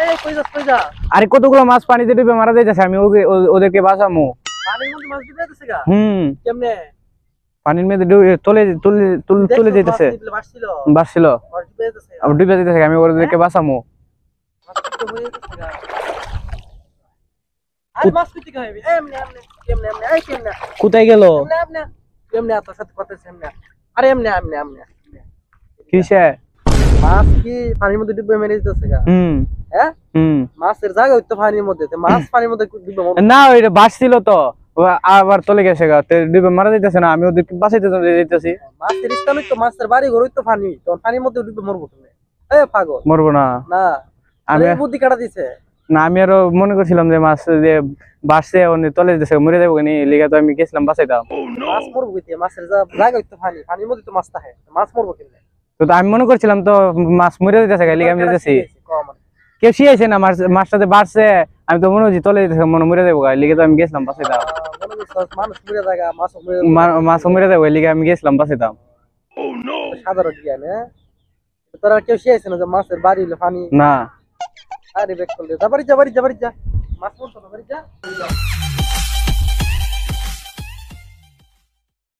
এই কই যাস কই যা? আরে কতগুলো মাছ পানিতে ডুবে মারা যাইতেছে, আমি ওদেরকে বাঁচামু। পানির মধ্যে মাছ দিতে যাইতেছে গা? কেমনে? কেমনে? পানির মধ্যে ডুবে তুলে যাইতেছে। বাসছিল। বাঁচছিল, আর ডুবে যাইতেছে। আবার ডুবে যাইতেছে, আমি ওদেরকে বাঁচামু। মাছ তো মরে যাইতেছে গা। আরে মাছ কই থেকে হইবে? এমনে এমনে কেমনে এমনে এই কেমনে? কোথায় গেল? এমনে এমনে কেমনে তোর সাথে কথা আছে এমনে? আরে এমনে এমনে এমনে কিসে? মাছ কি পানির মধ্যে ডুবে মেরে দিতেছে গা? হ্যাঁ? মাছের জায়গা হইতো পানির মধ্যে, মাছ পানির মধ্যে ডুবে মরবে না, ওইটা বাঁচছিল তো, আবার চলে গেছে গা, ডুবে মারা যাইতেছে না, আমি ওদেরকে বাঁচাইতে যাইতেছি। মাছের স্থান হইতো, মাছের বাড়ি ঘর হইতো পানি, তো পানির মধ্যে ডুবে মরবো তুমি? এ পাগল, মরবো না। না আমি বুদ্ধি কাটা দিছে না, আমি আরো মনে করছিলাম যে মাছ যে বাঁচছে তলে যেতেছে, মরে যাবো নি, লিগা তো আমি গেছিলাম বাঁচাইতাম। মাছ মরবো কইতে? মাছের জায়গা হইতো পানি, পানির মধ্যে তো মাছ থাকে, মাছ মরবো কেমনে? তো আমি মনে করছিলাম তো মাছ মরে যেতেছে, লিগা আমি যেতেছি। কেউ শিয়াইছে না, মাছটাতে বাড়ছে, আমি তো মনে হচ্ছে তলে যেতেছে, মনে মরে যাবো, লিগা তো আমি গেছিলাম বাঁচাইতাম। মানুষ মরে জায়গা মাছ মরে যাবো, লিগা আমি গেছিলাম বাঁচাইতাম। সাধারণ জ্ঞান। হ্যাঁ, তোরা কেউ শিয়াইছে না যে মাছের বাড়ি হইলো পানি? না। আরে বেক করলে যা বাড়ি যা, বাড়ি যা, বাড়ি যা, মাছ মরতো না, বাড়ি যা।